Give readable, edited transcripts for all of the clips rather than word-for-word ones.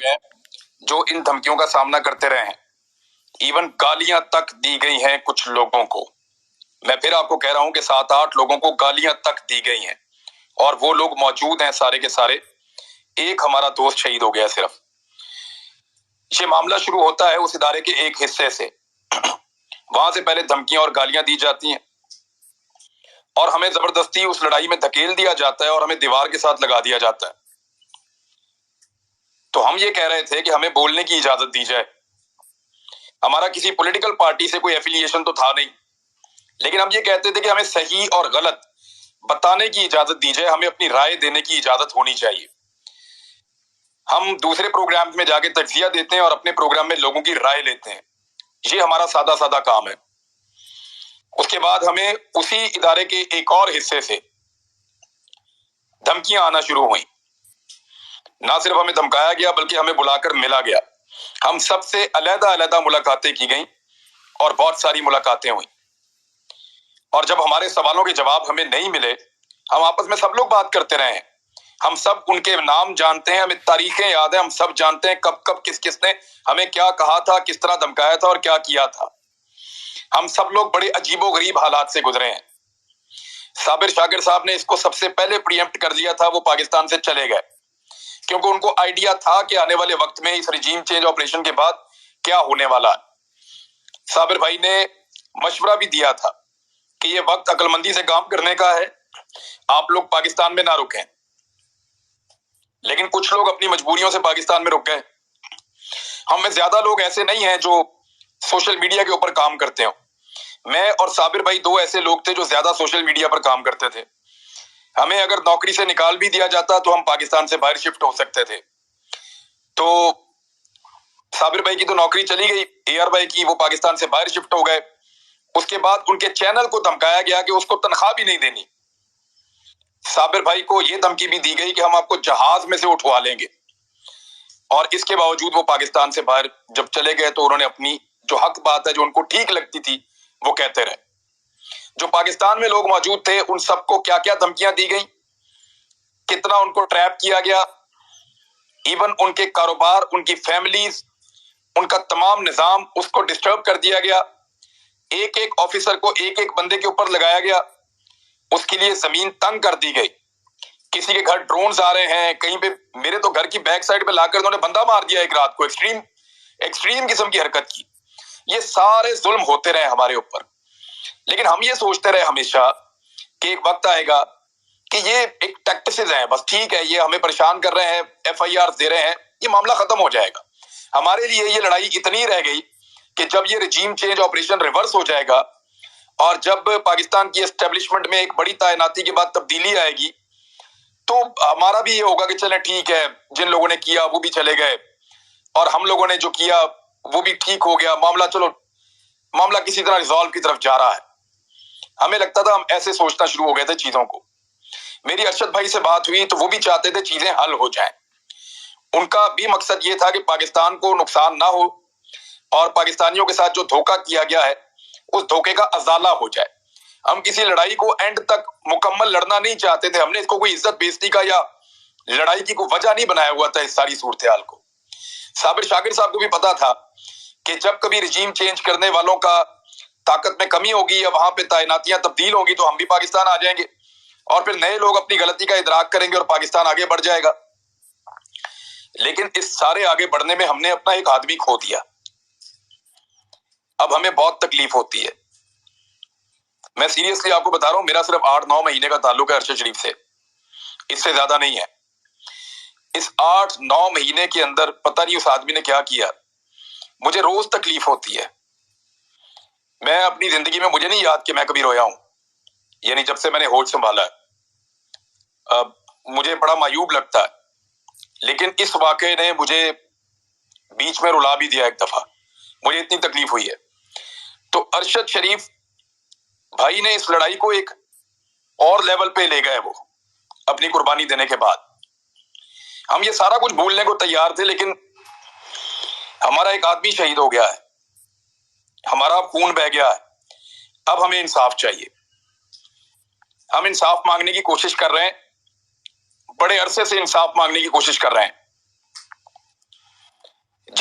لوگ ہیں جو ان دھمکیوں کا سامنا کرتے رہے ہیں، ایون گالیاں تک دی گئی ہیں کچھ لوگوں کو. میں پھر آپ کو کہہ رہا ہوں کہ 7-8 لوگوں کو گالیاں تک دی گئی ہیں، اور وہ لوگ موجود ہیں سارے کے سارے. ایک ہمارا دوست شہید ہو گیا صرف. یہ معاملہ شروع ہوتا ہے اس ادارے کے ایک حصے سے. وہاں سے پہلے دھمکیاں اور گالیاں دی جاتی ہیں، اور ہمیں زبردستی اس لڑائی میں دھکیل دیا جاتا ہے اور ہمیں دیوار کے ساتھ لگا دیا جاتا ہے. تو ہم یہ کہہ رہے تھے کہ ہمیں بولنے کی اجازت دی جائے. ہمارا کسی پولیٹیکل پارٹی سے کوئی ایفیلیشن تو تھا نہیں، لیکن ہم یہ کہتے تھے کہ ہمیں صحیح اور غلط بتانے کی اجازت دی جائے، ہمیں اپنی رائے دینے کی اجازت ہونی چاہیے. ہم دوسرے پروگرام میں جا کے تجزیہ دیتے ہیں اور اپنے پروگرام میں لوگوں کی رائے لیتے ہیں. یہ ہمارا سادہ سادہ کام ہے. اس کے بعد ہمیں اسی ادارے کے ایک اور حصے سے دھمکیاں آنا شروع ہوئیں. نہ صرف ہمیں دھمکایا گیا بلکہ ہمیں بلا کر ملا گیا. ہم سب سے علیحدہ ملاقاتیں کی گئیں اور بہت ساری ملاقاتیں ہوئیں. اور جب ہمارے سوالوں کے جواب ہمیں نہیں ملے، ہم آپس میں سب لوگ بات کرتے رہے ہیں. ہم سب ان کے نام جانتے ہیں، ہمیں تاریخیں یاد ہیں، ہم سب جانتے ہیں کب کب کس کس نے ہمیں کیا کہا تھا، کس طرح دھمکایا تھا اور کیا کیا تھا. ہم سب لوگ بڑے عجیب و غریب حالات سے گزرے ہیں. صابر شاکر صاحب نے اس کو سب سے پہلے پریمپٹ کر لیا تھا، وہ پاکستان سے چلے گئے کیونکہ ان کو آئیڈیا تھا کہ آنے والے وقت میں اس رجیم چینج آپریشن کے بعد کیا ہونے والا ہے. صابر بھائی نے مشورہ بھی دیا تھا کہ یہ وقت عقل مندی سے کام کرنے کا ہے، آپ لوگ پاکستان میں نہ رکیں. لیکن کچھ لوگ اپنی مجبوریوں سے پاکستان میں رک گئے. ہم میں زیادہ لوگ ایسے نہیں ہیں جو سوشل میڈیا کے اوپر کام کرتے ہوں. میں اور صابر بھائی دو ایسے لوگ تھے جو زیادہ سوشل میڈیا پر کام کرتے تھے. ہمیں اگر نوکری سے نکال بھی دیا جاتا تو ہم پاکستان سے باہر شفٹ ہو سکتے تھے. تو صابر بھائی کی تو نوکری چلی گئی، AR بھائی کی وہ پاکستان سے باہر شفٹ ہو گئے. اس کے بعد ان کے چینل کو دھمکایا گیا کہ اس کو تنخواہ بھی نہیں دینی. صابر بھائی کو یہ دھمکی بھی دی گئی کہ ہم آپ کو جہاز میں سے اٹھوا لیں گے. اور اس کے باوجود وہ پاکستان سے باہر جب چلے گئے تو انہوں نے اپنی جو حق بات ہے، جو ان کو ٹھیک لگتی تھی، وہ کہتے رہے. جو پاکستان میں لوگ موجود تھے ان سب کو کیا کیا دھمکیاں دی گئیں، کتنا ان کو ٹریپ کیا گیا. ایون ان کے کاروبار، ان کی فیملیز، ان کا تمام نظام، اس کو ڈسٹرب کر دیا گیا. ایک ایک آفیسر کو ایک ایک بندے کے اوپر لگایا گیا. اس کے لیے زمین تنگ کر دی گئی. کسی کے گھر ڈرونز آ رہے ہیں، کہیں پہ میرے تو گھر کی بیک سائڈ پہ لا کر انہوں نے بندہ مار دیا ایک رات کو. ایکسٹریم قسم کی حرکت کی. یہ سارے ظلم ہوتے رہے ہمارے اوپر. لیکن ہم یہ سوچتے رہے ہمیشہ کہ ایک وقت آئے گا کہ یہ ایک ٹیکٹسز ہیں، بس ٹھیک ہے، یہ ہمیں پریشان کر رہے ہیں، FIR دے رہے ہیں، یہ معاملہ ختم ہو جائے گا. ہمارے لیے یہ لڑائی اتنی رہ گئی کہ جب یہ رجیم چینج آپریشن ریورس ہو جائے گا اور جب پاکستان کی اسٹیبلشمنٹ میں ایک بڑی تعیناتی کے بعد تبدیلی آئے گی تو ہمارا بھی یہ ہوگا کہ چلیں ٹھیک ہے، جن لوگوں نے کیا وہ بھی چلے گئے اور ہم لوگوں نے جو کیا وہ بھی ٹھیک ہو گیا. معاملہ کسی طرح ریزالو کی طرف جا رہا ہے. ہمیں لگتا تھا، ہم ایسے سوچنا شروع ہو گئے تھے چیزوں کو. میری ارشد بھائی سے بات ہوئی تو وہ بھی چاہتے تھے چیزیں حل ہو جائیں. ان کا بھی مقصد یہ تھا کہ پاکستان کو نقصان نہ ہو اور پاکستانیوں کے ساتھ جو دھوکہ کیا گیا ہے اس دھوکے کا ازالہ ہو جائے. ہم کسی لڑائی کو اینڈ تک مکمل لڑنا نہیں چاہتے تھے. ہم نے اس کو کوئی عزت بیزتی کا یا لڑائی کی کوئی وجہ نہیں بنایا ہوا تھا اس ساری صورتحال کو. صابر شاکر صاحب کو بھی پتا تھا کہ جب کبھی رجیم چینج کرنے والوں کا طاقت میں کمی ہوگی یا وہاں پہ تعیناتیاں تبدیل ہوں گی تو ہم بھی پاکستان آ جائیں گے اور پھر نئے لوگ اپنی غلطی کا ادراک کریں گے اور پاکستان آگے بڑھ جائے گا. لیکن اس سارے آگے بڑھنے میں ہم نے اپنا ایک آدمی کھو دیا. اب ہمیں بہت تکلیف ہوتی ہے. میں سیریسلی آپ کو بتا رہا ہوں، میرا صرف 8-9 مہینے کا تعلق ہے ارشد شریف سے، اس سے زیادہ نہیں ہے. اس 8-9 مہینے کے اندر پتہ نہیں اس آدمی نے کیا کیا. مجھے روز تکلیف ہوتی ہے. میں اپنی زندگی میں مجھے نہیں یاد کہ میں کبھی رویا ہوں، یعنی جب سے میں نے ہوش سنبھالا ہے. مجھے بڑا معیوب لگتا ہے. لیکن اس واقعے نے مجھے بیچ میں رلا بھی دیا. ایک دفعہ مجھے اتنی تکلیف ہوئی ہے. تو ارشد شریف بھائی نے اس لڑائی کو ایک اور لیول پہ لے گئے. وہ اپنی قربانی دینے کے بعد ہم یہ سارا کچھ بھولنے کو تیار تھے، لیکن ہمارا ایک آدمی شہید ہو گیا ہے، ہمارا خون بہ گیا ہے. اب ہمیں انصاف چاہیے. ہم انصاف مانگنے کی کوشش کر رہے ہیں، بڑے عرصے سے انصاف مانگنے کی کوشش کر رہے ہیں.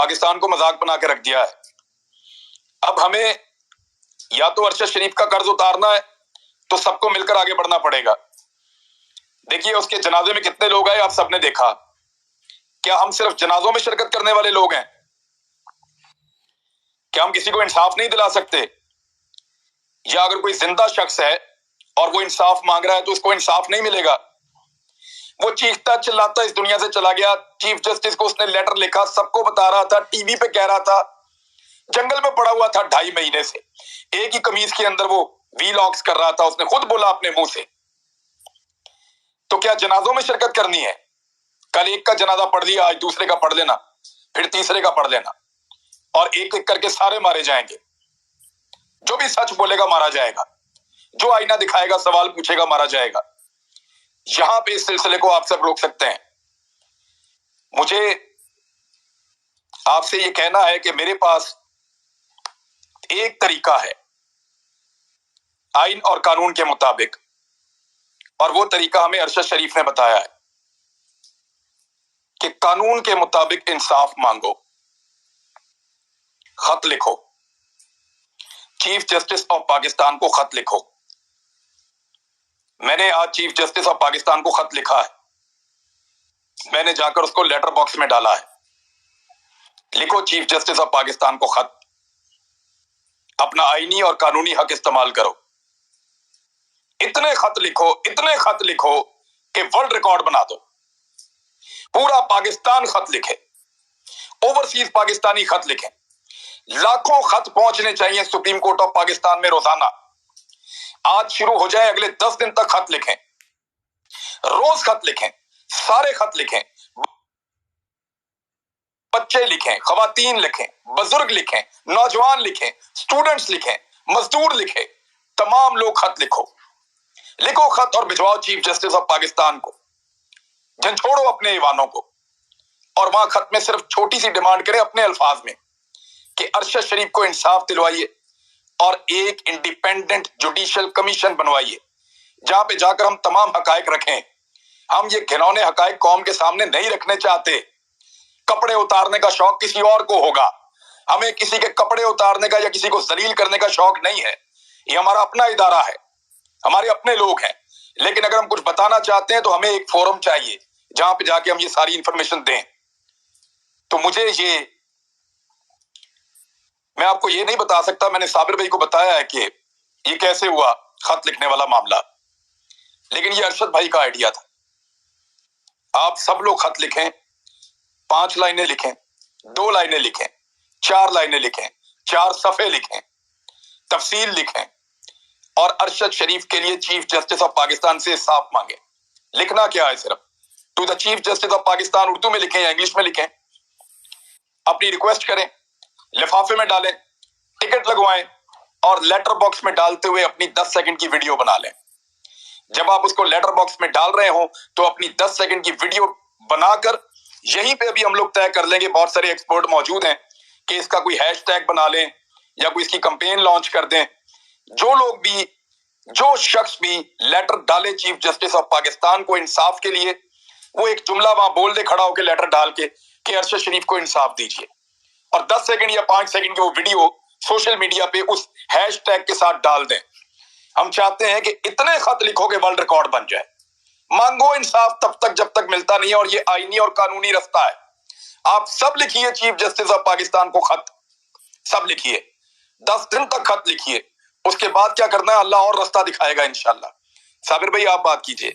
پاکستان کو مذاق بنا کے رکھ دیا ہے۔ اب ہمیں یا تو ارشد شریف کا قرض اتارنا ہے تو سب کو مل کر آگے بڑھنا پڑے گا۔ دیکھیے اس کے جنازے میں کتنے لوگ آئے آپ سب نے دیکھا، کیا ہم صرف جنازوں میں شرکت کرنے والے لوگ ہیں؟ کیا ہم کسی کو انصاف نہیں دلا سکتے؟ یا اگر کوئی زندہ شخص ہے اور وہ انصاف مانگ رہا ہے تو اس کو انصاف نہیں ملے گا؟ وہ چیختا چلاتا اس دنیا سے چلا گیا، چیف جسٹس کو اس نے لیٹر لکھا، سب کو بتا رہا تھا، ٹی وی پہ کہہ رہا تھا، جنگل میں پڑا ہوا تھا 2.5 مہینے سے، ایک ہی قمیض کے اندر وہ ویلاگز کر رہا تھا، اس نے خود بولا اپنے منہ سے۔ تو کیا جنازوں میں شرکت کرنی ہے؟ کل ایک کا جنازہ پڑھ لیا، آج دوسرے کا پڑھ لینا، پھر تیسرے کا پڑھ لینا، اور ایک ایک کر کے سارے مارے جائیں گے۔ جو بھی سچ بولے گا مارا جائے گا، جو آئینہ دکھائے گا، سوال پوچھے گا، مارا جائے گا۔ یہاں پہ اس سلسلے کو آپ سب روک سکتے ہیں۔ مجھے آپ سے یہ کہنا ہے کہ میرے پاس ایک طریقہ ہے آئین اور قانون کے مطابق، اور وہ طریقہ ہمیں ارشد شریف نے بتایا ہے کہ قانون کے مطابق انصاف مانگو، خط لکھو، چیف جسٹس آف پاکستان کو خط لکھو۔ میں نے آج چیف جسٹس آف پاکستان کو خط لکھا ہے، میں نے جا کر اس کو لیٹر باکس میں ڈالا ہے۔ لکھو چیف جسٹس آف پاکستان کو خط، اپنا آئینی اور قانونی حق استعمال کرو۔ اتنے خط لکھو، اتنے خط لکھو کہ ورلڈ ریکارڈ بنا دو، پورا پاکستان خط لکھے، اوورسیز پاکستانی خط لکھیں، لاکھوں خط پہنچنے چاہیے سپریم کورٹ آف پاکستان میں روزانہ۔ آج شروع ہو جائے، اگلے 10 دن تک خط لکھیں، روز خط لکھیں، سارے خط لکھیں، بچے لکھیں، خواتین لکھیں، بزرگ لکھیں، نوجوان لکھیں، سٹوڈنٹس لکھیں، مزدور لکھیں، تمام لوگ خط لکھو، لکھو خط اور بھجواؤ چیف جسٹس آف پاکستان کو، جھنجھوڑو اپنے ایوانوں کو، اور وہاں خط میں صرف چھوٹی سی ڈیمانڈ کریں اپنے الفاظ میں کہ ارشد شریف کو انصاف دلوائیے اور ایک انڈیپینڈنٹ جوڈیشل کمیشن بنوائیے جہاں پہ جا کر ہم تمام حقائق رکھیں۔ ہم یہ گھنونے حقائق قوم کے سامنے نہیں رکھنے چاہتے۔ کپڑے اتارنے کا شوق کسی اور کو ہوگا، ہمیں کسی کے کپڑے اتارنے کا یا کسی کو ذلیل کرنے کا شوق نہیں ہے۔ یہ ہمارا اپنا ادارہ ہے، ہمارے اپنے لوگ ہیں، لیکن اگر ہم کچھ بتانا چاہتے ہیں تو ہمیں ایک فورم چاہیے جہاں پہ جا کے ہم یہ ساری انفارمیشن دیں۔ تو میں آپ کو یہ نہیں بتا سکتا، میں نے صابر بھائی کو بتایا ہے کہ یہ کیسے ہوا خط لکھنے والا معاملہ، لیکن یہ ارشد بھائی کا آئیڈیا تھا۔ آپ سب لوگ خط لکھیں، 5 لائنیں لکھیں، 2 لائنیں لکھیں، 4 لائنیں لکھیں، 4 صفحے لکھیں، تفصیل لکھیں، اور ارشد شریف کے لیے چیف جسٹس آف پاکستان سے انصاف مانگیں۔ لکھنا کیا ہے؟ صرف to the chief justice of Pakistan Urdu میں لکھیں یا انگلش میں لکھیں، اپنی ریکویسٹ کریں، لفافے میں ڈالیں، ٹکٹ لگوائیں، اور لیٹر باکس میں ڈالتے ہوئے اپنی 10 سیکنڈ کی ویڈیو بنا لیں۔ جب آپ اس کو لیٹر باکس میں ڈال رہے ہوں تو اپنی 10 سیکنڈ کی ویڈیو بنا کر یہیں پہ ابھی ہم لوگ طے کر لیں گے، بہت سارے ایکسپرٹ موجود ہیں، کہ اس کا کوئی ہیش ٹیگ بنا لیں یا کوئی اس کی کمپین لانچ کر دیں۔ جو شخص بھی لیٹر ڈالے چیف جسٹس آف پاکستان کو انصاف کے لیے، وہ ایک جملہ وہاں بول دے کھڑا ہو کے لیٹر ڈال کے کہ ارشد شریف کو انصاف دیجیے، اور 10 سیکنڈ یا 5 سیکنڈ کی وہ ویڈیو سوشل میڈیا پہ اس ہیش ٹیگ کے ساتھ ڈال دیں۔ ہم چاہتے ہیں کہ اتنے خط لکھو کہ ورلڈ ریکارڈ بن جائے۔ مانگو انصاف تب تک جب تک ملتا نہیں ہے، اور یہ آئینی اور قانونی رستہ ہے۔ آپ سب لکھیے چیف جسٹس آف پاکستان کو خط، سب لکھیے، 10 دن تک خط لکھیے، اس کے بعد کیا کرنا ہے اللہ اور رستہ دکھائے گا انشاءاللہ۔ صابر بھائی آپ بات کیجئے۔